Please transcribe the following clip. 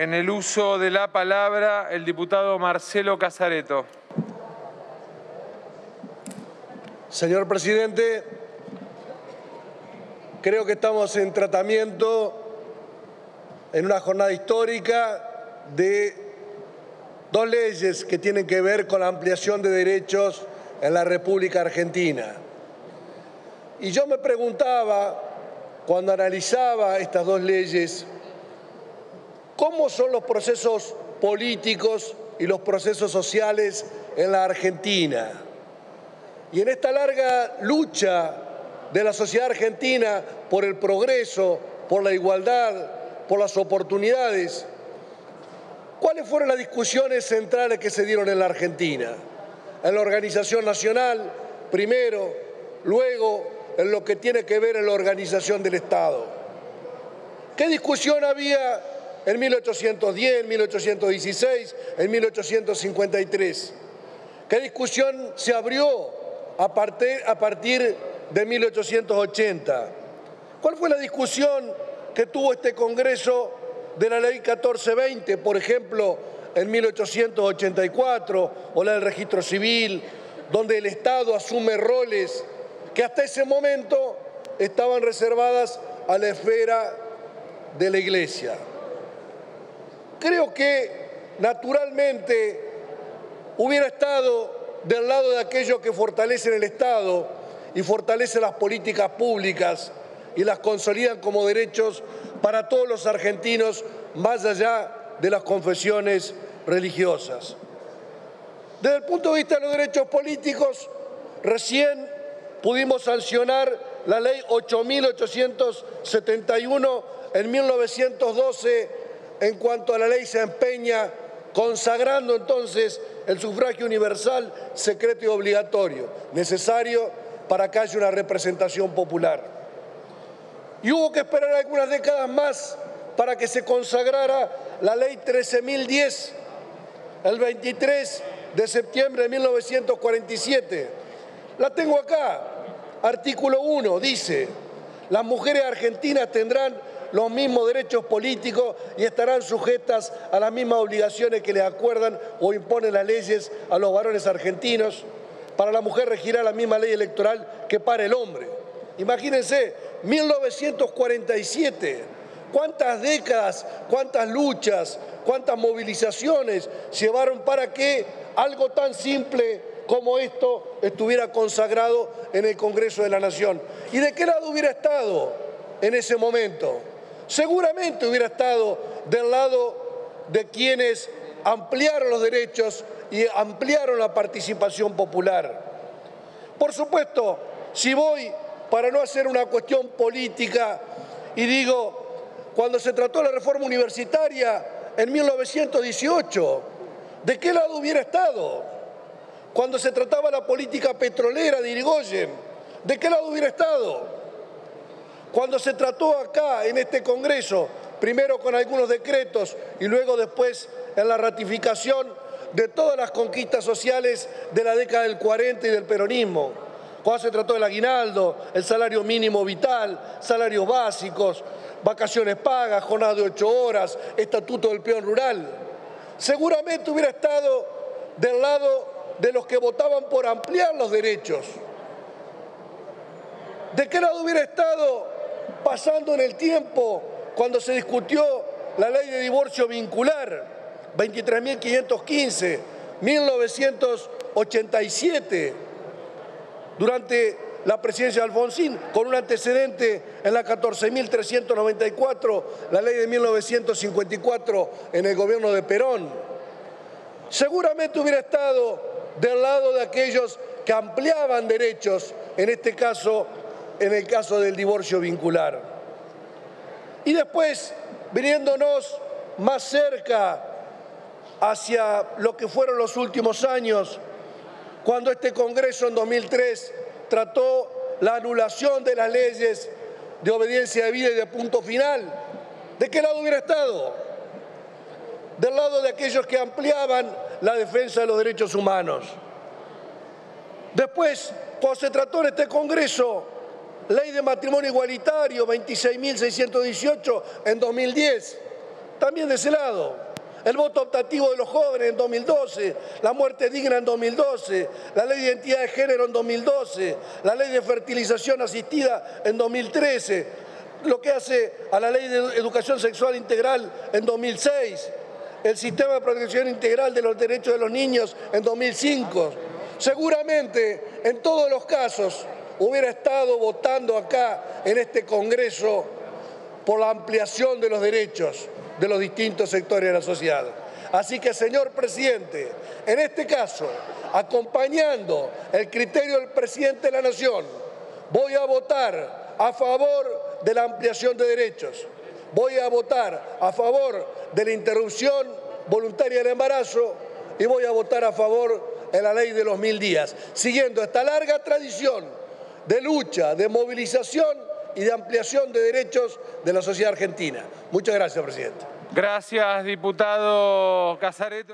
En el uso de la palabra, el diputado Marcelo Casareto. Señor presidente, creo que estamos en tratamiento en una jornada histórica de dos leyes que tienen que ver con la ampliación de derechos en la República Argentina. Y yo me preguntaba, cuando analizaba estas dos leyes, ¿cómo son los procesos políticos y los procesos sociales en la Argentina? Y en esta larga lucha de la sociedad argentina por el progreso, por la igualdad, por las oportunidades, ¿cuáles fueron las discusiones centrales que se dieron en la Argentina? En la organización nacional, primero, luego en lo que tiene que ver en la organización del Estado. ¿Qué discusión había en 1810, en 1816, en 1853? ¿Qué discusión se abrió a partir de 1880? ¿Cuál fue la discusión que tuvo este Congreso de la Ley 1420, por ejemplo, en 1884, o la del Registro Civil, donde el Estado asume roles que hasta ese momento estaban reservadas a la esfera de la Iglesia? Creo que naturalmente hubiera estado del lado de aquellos que fortalecen el Estado y fortalecen las políticas públicas y las consolidan como derechos para todos los argentinos, más allá de las confesiones religiosas. Desde el punto de vista de los derechos políticos, recién pudimos sancionar la Ley 8.871 en 1912, en cuanto a la ley se empeña consagrando entonces el sufragio universal, secreto y obligatorio, necesario para que haya una representación popular. Y hubo que esperar algunas décadas más para que se consagrara la Ley 13.010, el 23 de septiembre de 1947. La tengo acá, artículo 1, dice: las mujeres argentinas tendrán los mismos derechos políticos y estarán sujetas a las mismas obligaciones que les acuerdan o imponen las leyes a los varones argentinos. Para la mujer regirá la misma ley electoral que para el hombre. Imagínense, 1947, cuántas décadas, cuántas luchas, cuántas movilizaciones llevaron para que algo tan simple como esto estuviera consagrado en el Congreso de la Nación. ¿Y de qué lado hubiera estado en ese momento? Seguramente hubiera estado del lado de quienes ampliaron los derechos y ampliaron la participación popular. Por supuesto, si voy, para no hacer una cuestión política, y digo, cuando se trató la reforma universitaria en 1918, ¿de qué lado hubiera estado? Cuando se trataba la política petrolera de Irigoyen, ¿de qué lado hubiera estado? Cuando se trató acá, en este Congreso, primero con algunos decretos y luego después en la ratificación de todas las conquistas sociales de la década del 40 y del peronismo, cuando se trató del aguinaldo, el salario mínimo vital, salarios básicos, vacaciones pagas, jornada de 8 horas, estatuto del peón rural, seguramente hubiera estado del lado de los que votaban por ampliar los derechos. ¿De qué lado hubiera estado pasando en el tiempo cuando se discutió la ley de divorcio vincular, 23.515, 1987, durante la presidencia de Alfonsín, con un antecedente en la 14.394, la ley de 1954 en el gobierno de Perón? Seguramente hubiera estado del lado de aquellos que ampliaban derechos, en este caso, en el caso del divorcio vincular. Y después, viniéndonos más cerca hacia lo que fueron los últimos años, cuando este Congreso en 2003 trató la anulación de las leyes de obediencia debida y de punto final, ¿de qué lado hubiera estado? Del lado de aquellos que ampliaban la defensa de los derechos humanos. Después, cuando se trató en este Congreso ley de matrimonio igualitario 26.618 en 2010, también de ese lado. El voto optativo de los jóvenes en 2012, la muerte digna en 2012, la ley de identidad de género en 2012, la ley de fertilización asistida en 2013, lo que hace a la ley de educación sexual integral en 2006, el sistema de protección integral de los derechos de los niños en 2005. Seguramente en todos los casos hubiera estado votando acá en este Congreso por la ampliación de los derechos de los distintos sectores de la sociedad. Así que, señor presidente, en este caso, acompañando el criterio del presidente de la Nación, voy a votar a favor de la ampliación de derechos, voy a votar a favor de la interrupción voluntaria del embarazo y voy a votar a favor de la ley de los 1000 días, siguiendo esta larga tradición de lucha, de movilización y de ampliación de derechos de la sociedad argentina. Muchas gracias, presidente. Gracias, diputado Casareto.